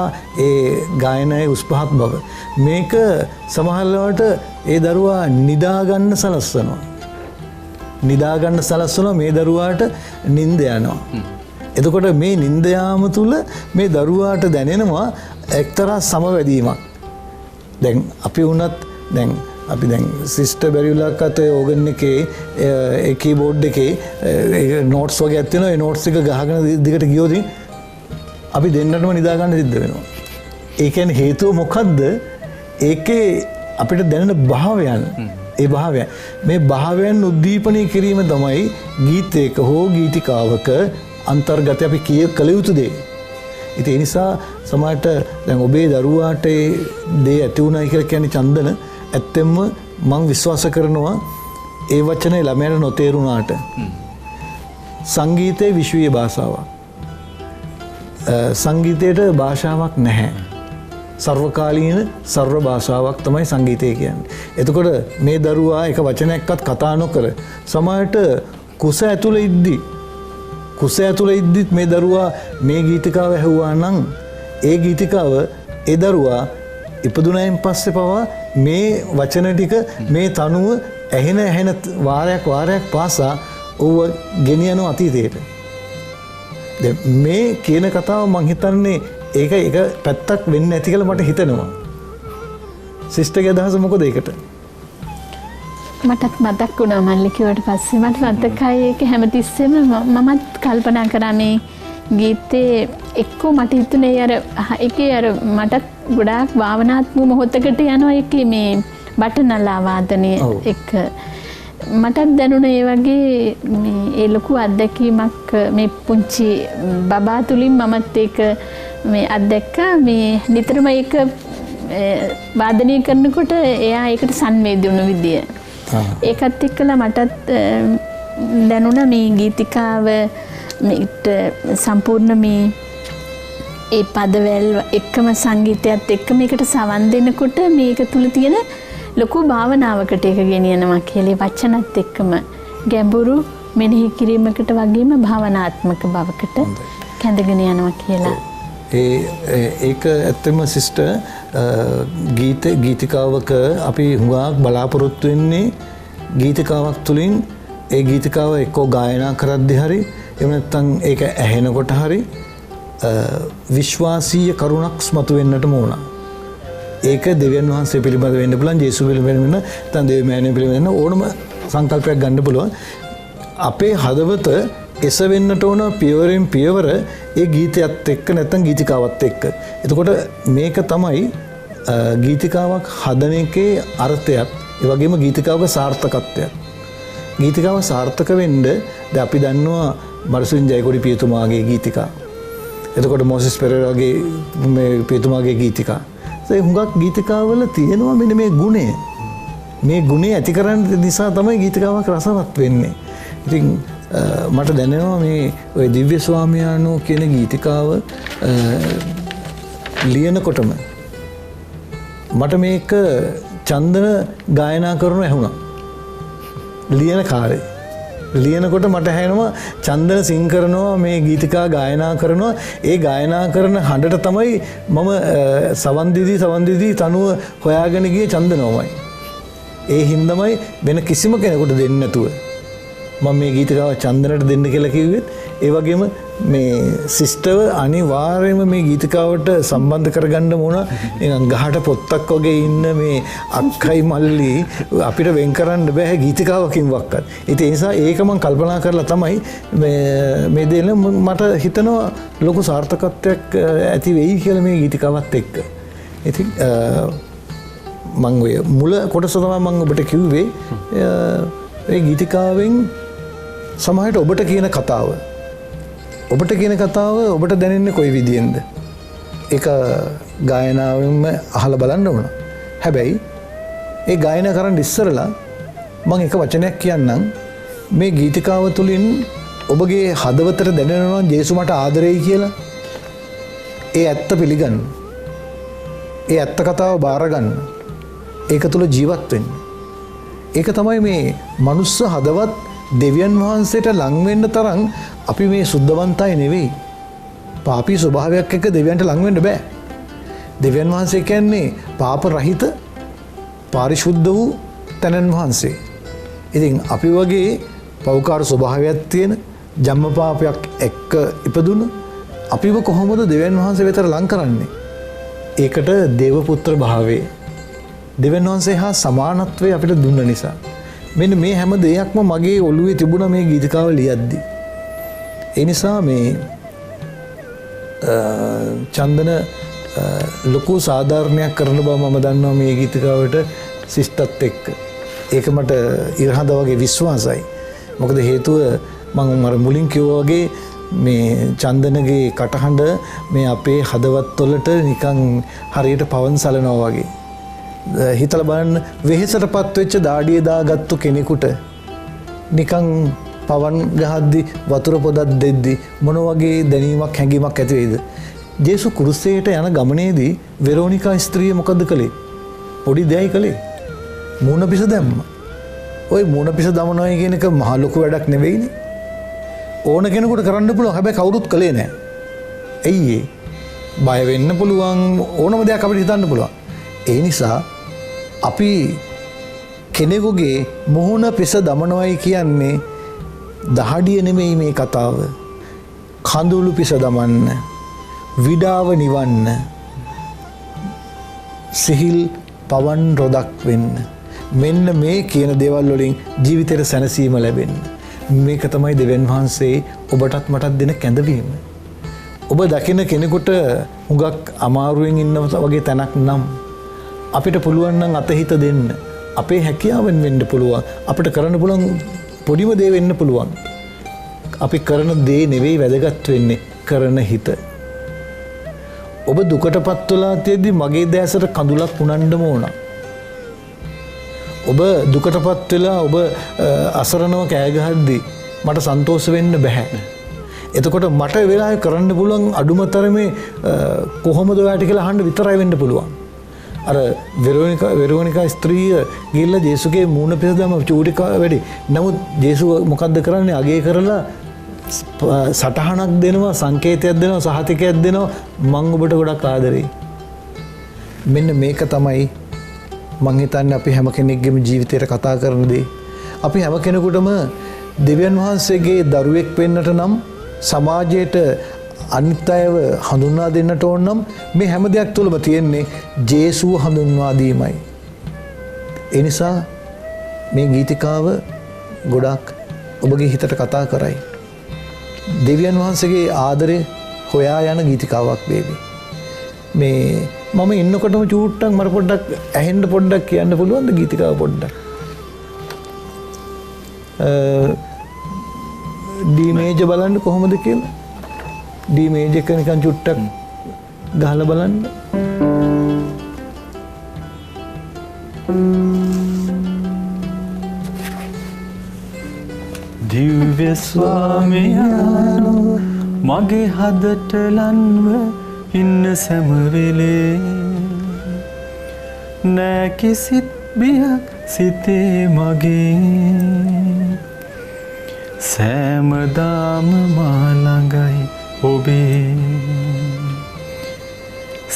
ඒ ගායනයේ උස් පහත් බව. මේක සමහරවිට ඒ දරුවා නිදාගන්න සලස්වනවා මේ දරුවාට නිින්ද යනවා. එතකොට මේ නිින්ද යාම තුල මේ දරුවාට දැනෙනවා එක්තරා සමවැදීමක්. දැන් අපි වුණත් දැන් සිස්ටර් බැරිලාක් අතේ ඕගන් එකේ ඒ කීබෝඩ් එකේ නෝට්ස් වගේ තියෙනවා. ඒ නෝට්ස් එක ගහගෙන දිගට ගියොත් අපි දෙන්නටම නිදා ගන්න සිද්ධ වෙනවා. ඒ කියන්නේ හේතුව මොකද්ද? ඒකේ අපිට දැනෙන භාවයන් මේ භාවයන් උද්දීපනය කිරීම තමයි ගීතයක හෝ ගීතිකාවක අන්තර්ගතය අපි කළ යුතු දේ. ඉතින් ඒ නිසා සමහරට දැන් ඔබේ දරුවාට ඒ දේ ඇති වුණා කියලා කියන්නේ චන්දන ඇත්තෙන්ම මම විශ්වාස කරනවා ඒ වචනේ ළමයාට නොතේරුණාට සංගීතයේ විශ්වීය භාෂාවක්. සංගීතයට භාෂාවක් නැහැ. සර්වකාලීන සර්ව භාෂාවක් තමයි සංගීතය කියන්නේ. එතකොට මේ දරුවා එක වචනයක්වත් කතා නොකර සමහරට කුස ඇතුළේ ඉද්දිත් මේ දරුවා මේ ගීතිකාව ඇහුවා නම් ඒ ගීතිකාව ඒ දරුවා ඉපදුනයින් පස්සේ පවා මේ වචන ටික මේ තනුව ඇහෙන වාරයක් පාසා ඌව ගෙනියන අතීතයට. දැන් මේ කියන කතාව මං හිතන්නේ ඒක එක පැත්තක් වෙන්නේ නැති කියලා මට හිතෙනවා. සිස්ටර්ගේ අදහස මොකද ඒකට? මටත් මතක් වුණා මල්ලි කිව්වට පස්සේ මට මතකයි ඒක හැමතිස්සෙම මමත් කල්පනා කරා මේ ගීතේ එක්කෝ මට හිතුනේ ඒකේ මටත් ගොඩාක් භාවනාත්මක මොහොතකට යනවා ඒකේ මේ බටනලා වාදනය එක්ක මටත් දැනුණා ඒ වගේ මේ ඒ ලොකු අත්දැකීමක් මේ පුංචි බබා තුලින් මමත් ඒක මේ අත්දැක්කා මේ නිතරම ඒක වාදනය කරනකොට එයා ඒකට සංවේදී වුණු විදිය. ඒකත් එක්කලා මටත් දැනුණා මේ ගීතිකාව මේට සම්පූර්ණ මේ ඒ පදවැල් එක්කම සංගීතයත් එක්ක මේකට සවන් දෙනකොට මේක තුල තියෙන ලොකු භාවනාවකට ඒක ගෙනියනවා කියලා වචනත් එක්කම ගැඹුරු මෙනෙහි කිරීමකට වගේම භාවනාත්මක බවකට කැඳගෙන යනවා කියලා. ඒක ඇත්තම සිස්ටර් ගීතිකාවක අපි හුඟක් බලාපොරොත්තු වෙන්නේ ගීතිකාවක් තුලින් ඒ ගීතිකාව එක්කෝ ගායනා කරද්දී හරි එහෙම නැත්නම් ඒක ඇහෙනකොට හරි විශ්වාසීය කරුණක් ස්මතු වෙන්නටම ඕන. ඒක දෙවියන් වහන්සේ පිළිබඳ වෙන්න පුළුවන්, ජේසුස් පිළිබඳ වෙන්න, නැත්නම් දෙවි මෑණියෝ පිළිබඳ ඕනම සංකල්පයක් ගන්න පුළුවන්. අපේ හදවත එසවෙන්නට ඕන පියවරෙන් පියවර ඒ ගීතයත් එක්ක නැත්නම් ගීතිකාවත් එක්ක. එතකොට මේක තමයි ගීතිකාවක් හදන එකේ අර්ථයත්, ඒ වගේම ගීතිකාවක සාර්ථකත්වයත්. ගීතිකාව සාර්ථක වෙන්න දැන් අපි දන්නවා මර්සින් ජයකොඩි පියතුමාගේ ගීතිකා. එතකොට මොසස් පෙරේරාගේ මේ පියතුමාගේ ගීතිකා. ඒ හුඟක් ගීතිකාවල තියෙනවා මෙන්න මේ ගුණය. මේ ගුණය ඇති කරන්න නිසා තමයි ගීතිකාවක් රසවත් වෙන්නේ. ඉතින් මට දැනෙනවා මේ ඔය දිව්‍ය ස්වාමියාණෝ කියන ගීතිකාව ලියනකොටම මට මේක චන්දන ගායනා කරනු ඇහුණා. ලියන කාලේ ලියනකොට මට හැෙනවා චන්දන සිං කරනවා මේ ගීතිකා ගායනා කරනවා. ඒ ගායනා කරන හඬට තමයි මම සවන්දිදී තනුව හොයාගෙන ගියේ චන්දනෝමයි. ඒ හින්දමයි වෙන කිසිම කෙනෙකුට දෙන්නේ නැතුව මම මේ ගීතිකාව චන්දනට දෙන්න කියලා කිව්වෙත් ඒ වගේම මේ සිස්ටර් අනිවාර්යයෙන්ම මේ ගීතිකාවට සම්බන්ධ කරගන්න ඕන. නිකන් ගහට පොත්තක් වගේ ඉන්න මේ අක්කයි මල්ලි අපිට වෙන් කරන්න බෑ ගීතිකාවකින්වත්. ඉතින් ඒ නිසා ඒක මම කල්පනා කරලා තමයි මේ දෙන මට හිතනවා ලොකු සාර්ථකත්වයක් ඇති වෙයි කියලා මේ ගීතිකාවත් එක්ක. ඉතින් මම ඔය මුල කොටස තමයි මම ඔබට කිව්වේ ඒ ගීතිකාවෙන් සමහරට ඔබට කියන කතාව ඔබට දැනෙන්නේ කොයි විදියෙන්ද? ඒක ගායනාවෙන්ම අහලා බලන්න ඕන. හැබැයි ඒ ගායනා කරන්න ඉස්සරලා මම එක වචනයක් කියන්නම්. මේ ගීතිකාව තුළින් ඔබගේ හදවතට දැනෙනවා ජේසු මට ආදරෙයි කියලා. ඒ ඇත්ත පිළිගන්න. ඒ ඇත්ත කතාව බාර ගන්න. ඒක තුළ ජීවත් වෙන්න. ඒක තමයි මේ මනුස්ස හදවත් දෙවියන් වහන්සේට ලං වෙන්න තරම් අපි මේ සුද්ධවන්තයි නෙවෙයි. පාපී ස්වභාවයක් එක්ක දෙවියන්ට ලං වෙන්න බෑ. දෙවියන් වහන්සේ කියන්නේ පාප රහිත පාරිශුද්ධ වූ තනන් වහන්සේ. ඉතින් අපි වගේ පෞකාර ස්වභාවයක් තියෙන ජම්ම පාපයක් එක්ක ඉපදුන අපිව කොහොමද දෙවියන් වහන්සේ වෙතට ලං කරන්නේ? ඒකට දේව පුත්‍ර භාවයේ දෙවියන් වහන්සේ හා සමානත්වය අපිට දුන්න නිසා. මෙන්න මේ හැම දෙයක්ම මගේ ඔළුවේ තිබුණා මේ ගීතිකාව ලියද්දී. ඒ නිසා මේ චන්දන ලොකු සාධාරණයක් කරන බව මම දන්නවා මේ ගීතිකාවට සිස්ටත් එක්ක. ඒක මට ඉරහඳ වගේ විශ්වාසයි. මොකද හේතුව මම අර මුලින් කිව්වා වගේ මේ චන්දනගේ කටහඬ මේ අපේ හදවත්වලට නිකන් හරියට පවන් සලනවා වගේ. හිතලා බලන්න වෙහෙසටපත් වෙච්ච දාඩිය දාගත්තු කෙනෙකුට නිකන් පවන් ගහද්දි වතුර පොදක් දෙද්දි මොන වගේ දැනීමක් හැඟීමක් ඇති වෙයිද? ජේසු කුරුසයට යන ගමනේදී වෙරෝනිකා ස්ත්‍රිය මොකද කළේ? පොඩි දෙයයි කළේ. මූණ පිස දැම්මා. ওই මූණ පිස දමනවා කියන එක මහ ලොකු වැඩක් නෙවෙයිනේ. ඕන කෙනෙකුට කරන්න පුළුවන්. හැබැයි කවුරුත් කළේ නැහැ. ඇයි ඒ? බය වෙන්න පුළුවන් ඕනම දෙයක් අපිට හිතන්න පුළුවන්. ඒ නිසා අපි කෙනෙකුගේ මුහුණ පිස දමනවයි කියන්නේ දහඩිය නෙමෙයි මේ කතාව. කඳුළු පිස දමන්න, විඩාව නිවන්න, සිහිල් පවන් රොදක් වෙන්න. මෙන්න මේ කියන දේවල් වලින් ජීවිතේට සැනසීම ලැබෙන්න. මේක තමයි දෙවියන් වහන්සේ ඔබටත් මටත් දෙන කැඳවීම. ඔබ දකින කෙනෙකුට හුඟක් අමාරුවෙන් ඉන්නවා වගේ තැනක් නම් අපිට පුළුවන් නම් අතහිත දෙන්න. අපේ හැකියාවෙන් වෙන්න පුළුවන්. අපිට කරන්න පුළුවන් පොඩිම දේ වෙන්න පුළුවන්. අපි කරන දේ නෙවෙයි වැදගත් වෙන්නේ, කරන හිත. ඔබ දුකටපත් වෙලා තියෙද්දි මගේ දැසට කඳුලක් උනන්නම ඕන. ඔබ දුකටපත් වෙලා ඔබ අසරණව කෑ ගහද්දි මට සන්තෝෂ වෙන්න බෑ. එතකොට මට වෙලාවෙ කරන්න පුළුවන් අඩුම තරමේ කොහොමද ඔයාට කියලා අහන්න විතරයි වෙන්න පුළුවන්. අර වෙරෝනිකා ස්ත්‍රිය ගිහිල්ලා ජේසුගේ මූණ පිස දැම්ම චූටි වැඩි. නමුත් ජේසුව මොකද්ද කරන්නේ? අගේ කරලා සටහනක් දෙනවා, සංකේතයක් දෙනවා, සහතිකයක් දෙනවා. මං ඔබට ගොඩක් ආදරෙයි. මෙන්න මේක තමයි මං හිතන්නේ අපි හැම කෙනෙක්ගේම ජීවිතේට කතා කරන දේ. අපි හැම කෙනෙකුටම දෙවියන් වහන්සේගේ දරුවෙක් වෙන්නට නම් සමාජයට අනිත් අයව හඳුන්වා දෙන්නට ඕන නම් මේ හැම දෙයක් තුළම තියෙන්නේ ජේසුව හඳුන්වා දීමයි. ඒ නිසා මේ ගීතිකාව ගොඩක් ඔබගේ හිතට කතා කරයි. දෙවියන් වහන්සේගේ ආදරය හොයා යන ගීතිකාවක් වේවි. මේ මම ඉන්නකොටම චූට්ටක් මර පොඩ්ඩක් ඇහෙන්න පොඩ්ඩක් කියන්න පුළුවන්ද ගීතිකාව පොඩ්ඩක්? ඩී මේජර් බලන්න කොහොමද කියලා? ඩී මේජර් එක නිකන් චුට්ටක් ගහලා බලන්න. දිව්‍ය ස්වාමියානෝ මගේ හදට ලන්ව ඉන්න සෑම වෙලේ නෑ කිසිත් බියක් සිතේ මගේ සෑමදාම මා ළඟයි ඔබේ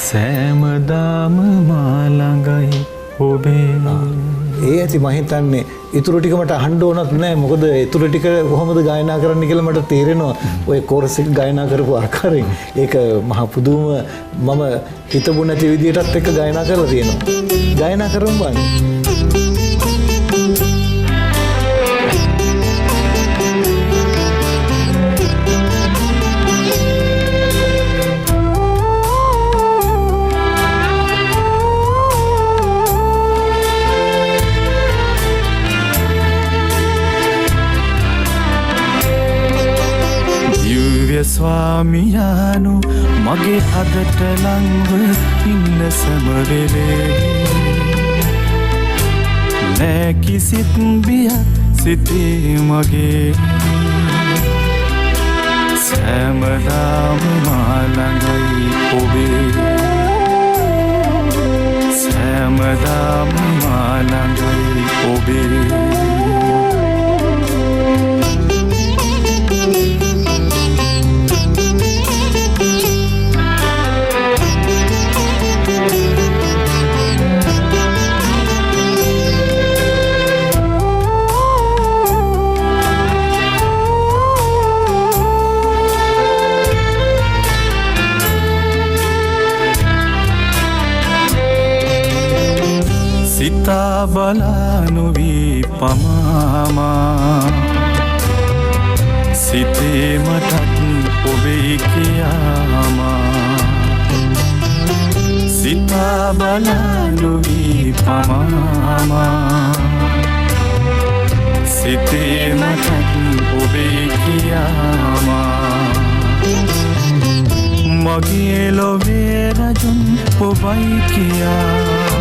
සෑමදාම මා ළඟයි ඔබේ. ඒ ඇති මම හිතන්නේ ඉතුරු ටික මට අහන්න ඕනත් නැහැ. මොකද ඉතුරු ටික කොහොමද ගායනා කරන්න කියලා මට තේරෙනවා. ඔය කෝරස් එක ගායනා කරපු ආකාරයෙන්. ඒක මහා පුදුම මම හිතපු නැති විදියටත් එක්ක ගායනා කරලා තියෙනවා. ගායනා කරමු බලන්න. ස්වාමියානු මගේ හදට ලංව ඉන්න සමවෙලේ නෑ කිසිත් බියක් සිතේ මගේ සෑමදාම මාළඟයි ඔබේ සෑමදාම මාළඟයි ඔබේ සිතා බලා නොවී පමාමා සිතේ මටත් ඔබේ කියාමා සිතා බලා නොවී පමාමා සිතේ මටත් ඔබේ කියාමා මගේ ලොවේ රජුන් ඔබයි කියා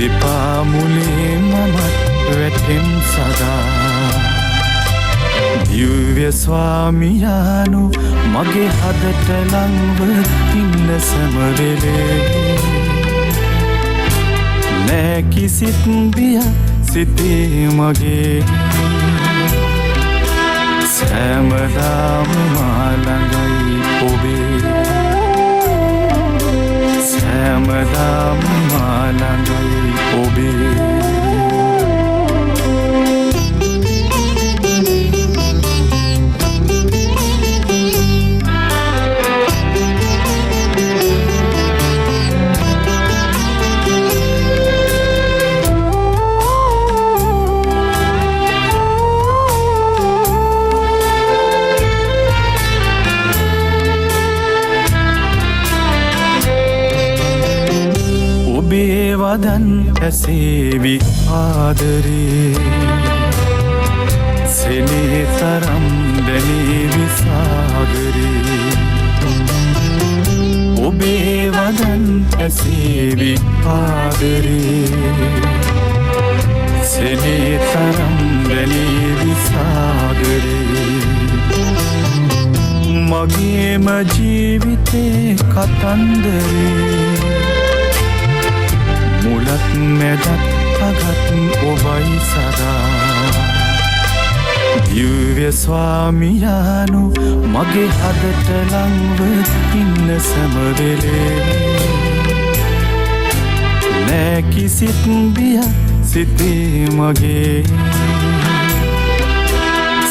දෙපා මුලේ මමත් වැටෙම් සදා දිව්‍ය ස්වාමියානු මගේ හදට ලංව ඉන්න සැමවෙලේ නෑ කිසිත් බියක් සිතේ මගේ සෑමදාම මාළඟයි ඔබේ සෑමදාම මාළඟයි ඔබේ වදන් ඇසේවි ආදරේ සෙනේ තරම් දැනේවි සාගරේ ඔබේ වදන් ඇසේවි ආදරේ සෙනේ තරම් දැනේවි සාගරේ මගේම ජීවිතේ කතන්දරේ මුලත් මැදත් අගත් ඔබයි සදා දිව්‍ය ස්වාමියානු මගේ හදට ලංව ඉන්න සැමවෙලේ නෑ කිසිත් බියක් සිතේ මගේ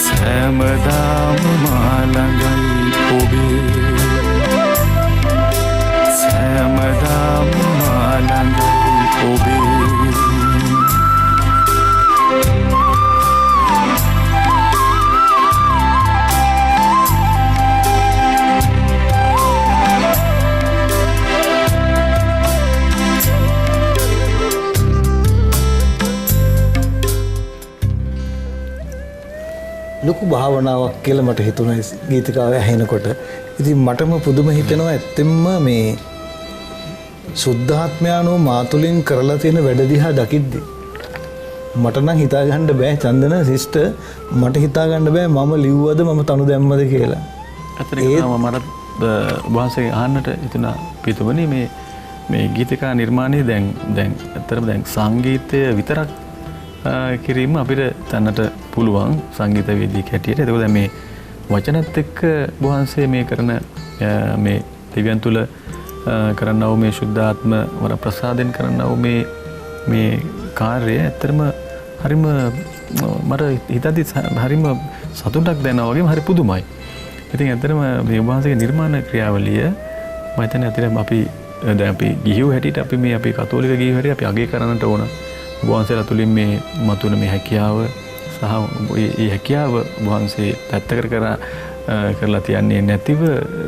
සෑමදාම මාළඟයි ඔබේ සෑමදාම මාළඟයි ඔබේ ලොකු භාවනාවක් කියලා මට හිතුණා ගීතිකාව ඇහෙනකොට. ඉතින් මටම පුදුම හිතෙනවා ඇත්තෙන්ම මේ සුද්ධාත්මයානෝ මාතුලින් කරලා තියෙන වැඩ දිහා දකිද්දි මට නම් හිතා ගන්න බෑ චන්දන සිස්ටර් මට හිතා ගන්න බෑ මම ලිව්වද මම තනු දැම්මද කියලා. ඇත්තටම මට වහන්සේ අහන්නට හිතුණා පිටුමනේ මේ ගීතිකා නිර්මාණය දැන් ඇත්තටම දැන් සංගීතය විතරක් කිරීම අපිට තන්නට පුළුවන් සංගීතවේදියෙක් හැටියට. ඒක දැන් මේ වචනත් එක්ක වහන්සේ මේ කරන මේ දෙවියන් තුල කරන්නව මේ ශුද්ධාත්ම වර ප්‍රසාදෙන් කරන්නව මේ කාර්යය ඇත්තටම හරිම මට හිතද්දි හරිම සතුටක් දැනෙනවා වගේම හරි පුදුමයි. ඉතින් ඇත්තටම මේ වහන්සේගේ නිර්මාණ ක්‍රියාවලිය මම හිතන්නේ ඇත්තටම අපි දැන් අපි ගිහියෝ හැටියට අපි මේ අපි කතෝලික ගිහියෝ හැටියට අපි අගය කරන්නට ඕන. වහන්සේලා තුලින් මේ මතුවන මේ හැකියාව සහ ඒ හැකියාව වහන්සේ පැත්තකට කරලා තියන්නේ නැතිව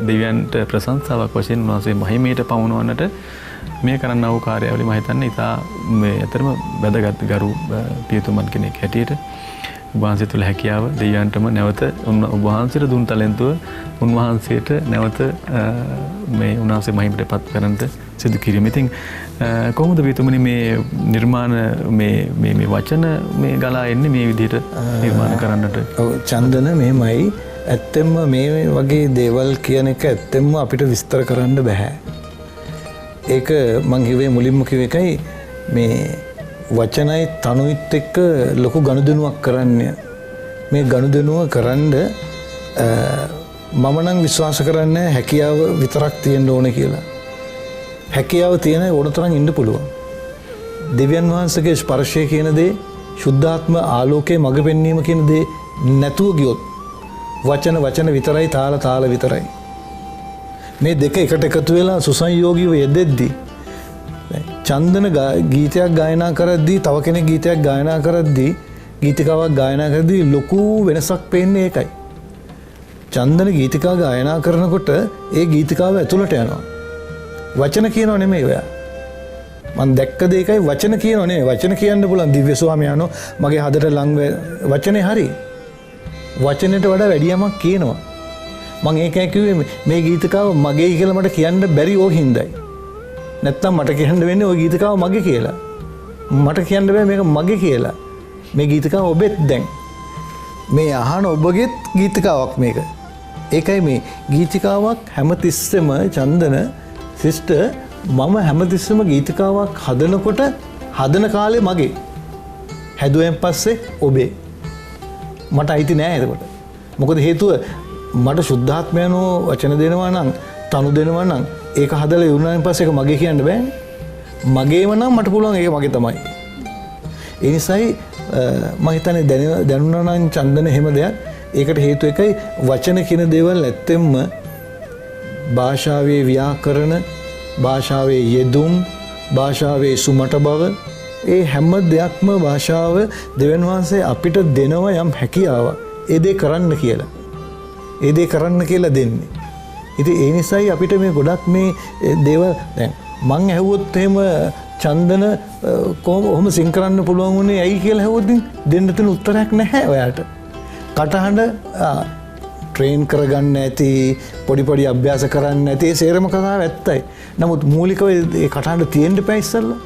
දෙවියන්ට ප්‍රශංසාවක් වශයෙන් වහන්සේ මහිමයට පමුණවන්නට මේ කරන්නා වූ කාර්යාවලිය මම හිතන්නේ ඉතා මේ ඇත්තටම වැදගත් ගරු පියතුමන් කෙනෙක් හැටියට උන්වහන්සේ තුළ හැකියාව දෙවියන්ටම නැවත උන්වහන්සේට දුන් ටැලන්තුව උන්වහන්සේට නැවත මේ උන්වහන්සේ මහිමයට පත් කරන්නට සිදු කිරීම. ඉතින් කොහොමද පියතුමනි මේ නිර්මාණ මේ වචන මේ ගලා එන්නේ මේ විදිහට නිර්මාණ කරන්නට? ඔව් චන්දන මෙහෙමයි. ඇත්තෙන්ම මේ වගේ දේවල් කියන එක ඇත්තෙන්ම අපිට විස්තර කරන්න බෑ. ඒක මං හිවේ මුලින්ම කිව්ව එකයි මේ වචනයි තනුයිත් එක්ක ලොකු ගනුදෙනුවක් කරන්නේ. මේ ගනුදෙනුව කරන්න මම නම් විශ්වාස කරන්නේ හැකියාව විතරක් තියෙන්න ඕන කියලා. හැකියාව තියෙන ඕනතරම් ඉන්න පුළුවන්. දෙවියන් වහන්සේගේ ස්පර්ශය කියන දේ, සුද්ධාත්ම ආලෝකයේ මඟ පෙන්වීම කියන දේ නැතුව ගියොත් වචන විතරයි, තාල විතරයි. මේ දෙක එකට එකතු වෙලා සුසංයෝගීව යෙදෙද්දී චන්දන ගීතයක් ගායනා කරද්දී තව කෙනෙක් ගීතයක් ගායනා කරද්දී ගීතිකාවක් ගායනා කරද්දී ලොකු වෙනසක් පේන්නේ ඒකයි. චන්දන ගීතිකා ගායනා කරනකොට ඒ ගීතිකාව ඇතුළට යනවා. වචන කියනව නෙමෙයි ඔයා. මම දැක්ක දෙයකයි වචන කියනව නෙමෙයි. වචන කියන්න පුළුවන් දිව්‍ය ස්වාමියානෝ මගේ හදට ලං වචනේ හරි. වචනෙට වඩා වැඩියමක් කියනවා. මම ඒකයි කිව්වේ මේ ගීතිකාව මගේ කියලා මට කියන්න බැරි ඕක හින්දායි. නැත්තම් මට කියන්න වෙන්නේ ওই ගීතිකාව මගේ කියලා. මට කියන්න බෑ මේක මගේ කියලා. මේ ගීතිකාව ඔබෙත් දැන්. මේ අහන ඔබගේත් ගීතිකාවක් මේක. ඒකයි මේ ගීතිකාවක් හැමතිස්සෙම චන්දන සිස්ටර් මම හැමතිස්සෙම ගීතිකාවක් හදනකොට හදන කාලේ මගේ. හැදුවෙන් පස්සේ ඔබේ. මට අයිති නෑ එතකොට. මොකද හේතුව මට සුද්ධාත්මයන්ෝ වචන දෙනවා නම් තනු දෙනවා නම් ඒක හදලා ඉවරනාන් පස්සේ ඒක මගේ කියන්න බෑනේ. මගේම නම් මට පුළුවන් ඒක මගේ තමයි. ඒ නිසායි මම හිතන්නේ දැනුණා නම් චන්දන හැම දෙයක් ඒකට හේතුව එකයි වචන කියන දේවල් ඇත්තෙන්ම භාෂාවේ ව්‍යාකරණ, භාෂාවේ යෙදුම්, භාෂාවේ සුමට බව ඒ හැම දෙයක්ම භාෂාව දෙවියන් වහන්සේ අපිට දෙනවා යම් හැකියාවක්. ඒ දේ කරන්න කියලා. ඒ දේ කරන්න කියලා දෙන්නේ. ඉතින් ඒ නිසායි අපිට මේ ගොඩක් මේ දේවල් දැන් මං ඇහුවොත් එහෙම චන්දන කොහොම සිං කරන්න පුළුවන් වුණේ ඇයි කියලා ඇහුවොත් දෙන්න තියෙන උත්තරයක් නැහැ ඔයාට. කටහඬ ට්‍රේන් කරගන්න ඇති, පොඩි අභ්‍යාස කරන්න ඇති, ඒ සේරම කතාව ඇත්තයි. නමුත් මූලිකව ඒ කටහඬ තියෙන්න එපා ඉස්සල්ලා.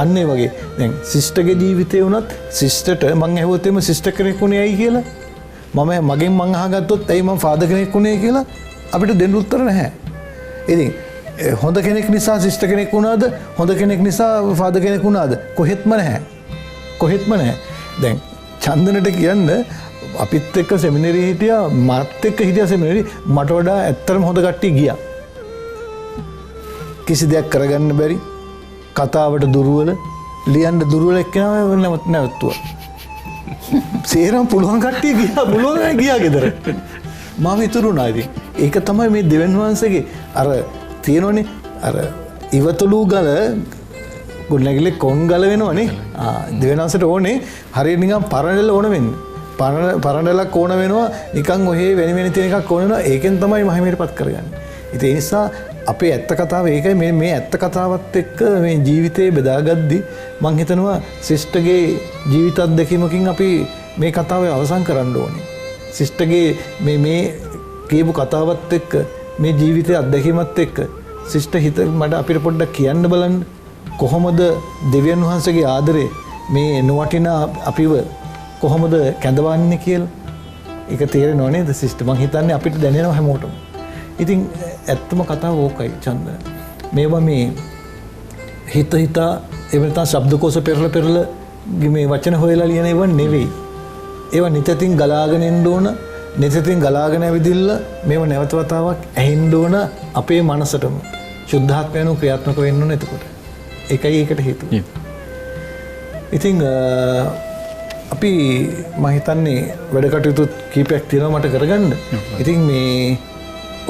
අන්න ඒ වගේ දැන් සිස්ටර්ගේ ජීවිතේ වුණත් සිස්ටර්ට මං ඇහුවොත් එහෙම සිස්ටර් කෙනෙක් වුණේ ඇයි කියලා මගෙන් මං අහගත්තොත් ඇයි මං ෆාදර් කෙනෙක් වුණේ කියලා අපිට දෙන්න උත්තර නැහැ. ඉතින් හොඳ කෙනෙක් නිසා සිස්ටර් කෙනෙක් වුණාද, හොඳ කෙනෙක් නිසා ෆාදර් කෙනෙක් වුණාද කොහෙත්ම නැහැ. දැන් චන්දනට කියන්න අපිත් එක්ක සෙමිනරි හිටියා, මාත් එක්ක හිටියා සෙමිනරි, මට වඩා ඇත්තටම හොඳ කට්ටිය ගියා. කිසි දෙයක් කරගන්න බැරි, කතාවට දුර්වල, ලියන්න දුර්වල එක්කෙනා නැවතුවා. සේරම පුළුවන් කට්ටිය ගියා ගෙදර. මම ඉතුරුනා. ඉතින් ඒක තමයි මේ දෙවියන් වහන්සේගේ අර තියෙනෝනේ අර ඉවතුළු ගල ගොඩනැගිලි කොන් ගල වෙනවනේ. දෙවියන් වහන්සේට ඕනේ හරියට නිකන් පරණෙල ඕන වෙන්නේ. පරණෙලක් ඕන වෙනවා නිකන් ඔහේ වෙන තියෙන එකක් ඕන වෙනවා. ඒකෙන් තමයි මහිමයටපත් කරගන්නේ. ඉතින් ඒ නිසා අපේ ඇත්ත කතාව ඒකයි. මේ ඇත්ත කතාවත් එක්ක මේ ජීවිතේ බෙදාගද්දි මං හිතනවා සිස්ටර්ගේ ජීවිත අත්දැකීමකින් අපි මේ කතාව අවසන් කරන්න ඕනේ. සිස්ටර්ගේ මේ කියපු කතාවත් එක්ක මේ ජීවිතයේ අත්දැකීමත් එක්ක සිස්ටර් මට අපිට පොඩ්ඩක් කියන්න බලන්න කොහොමද දෙවියන් වහන්සේගේ ආදරේ මේ නොවටිනා අපිව කොහොමද කැඳවන්නේ කියලා. ඒක තේරෙනව නේද සිස්ටර්? මං හිතන්නේ අපිට දැනෙනවා හැමෝටම. ඉතින් ඇත්තම කතාව ඕකයි චන්දන. මේවා මේ හිතා එහෙම නැත්නම් ශබ්දකෝෂ පෙරලා මේ වචන හොයලා ලියන ඒවා නෙවෙයි. ඒවා නිතින් ගලාගෙන එන්න ඕන. නිතින් ගලාගෙන ඇවිදින්න මේව නැවත වතාවක් ඇහෙන්න ඕන අපේ මනසටම. සුද්ධාත්මයන්ව ක්‍රියාත්මක වෙන්න ඕන එතකොට. ඒකයි ඒකට හේතුව. ඉතින් අපි මම හිතන්නේ වැඩ කටයුතු කීපයක් තියෙනවා මට කරගන්න. ඉතින් මේ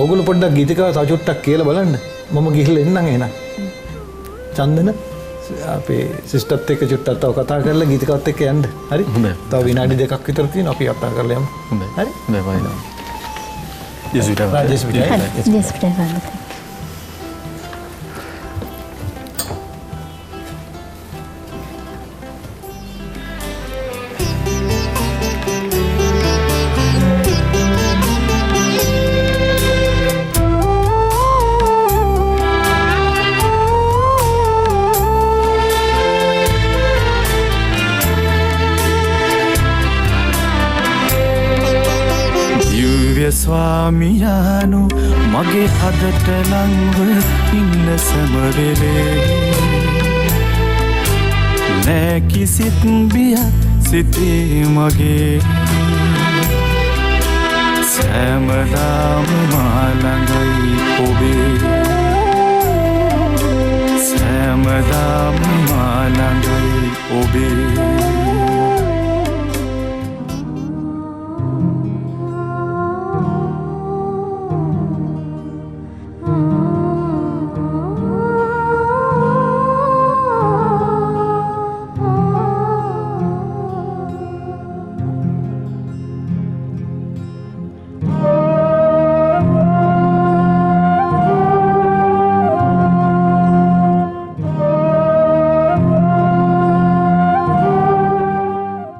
ඔයගොල්ලෝ පොඩ්ඩක් ගීතිකාව තව චුට්ටක් කියලා බලන්න. මම ගිහිල්ලා එන්නම් එහෙනම්. චන්දන අපේ සිස්ටර්ත් එක්ක චුට්ටක් තව කතා කරලා ගීතිකාවත් එක්ක යන්න. හරි? තව විනාඩි 2ක් විතර තියෙනවා අපි කතා කරලා යමු. හරි? Yes, Father. ස්වාමියානු මගේ හදට ලංව ඉන්න සැමවෙලේ නෑ කිසිත් බියක් සිතේ මගේ සෑමදාම මාළඟයි ඔබේ සෑමදාම මාළඟයි ඔබේ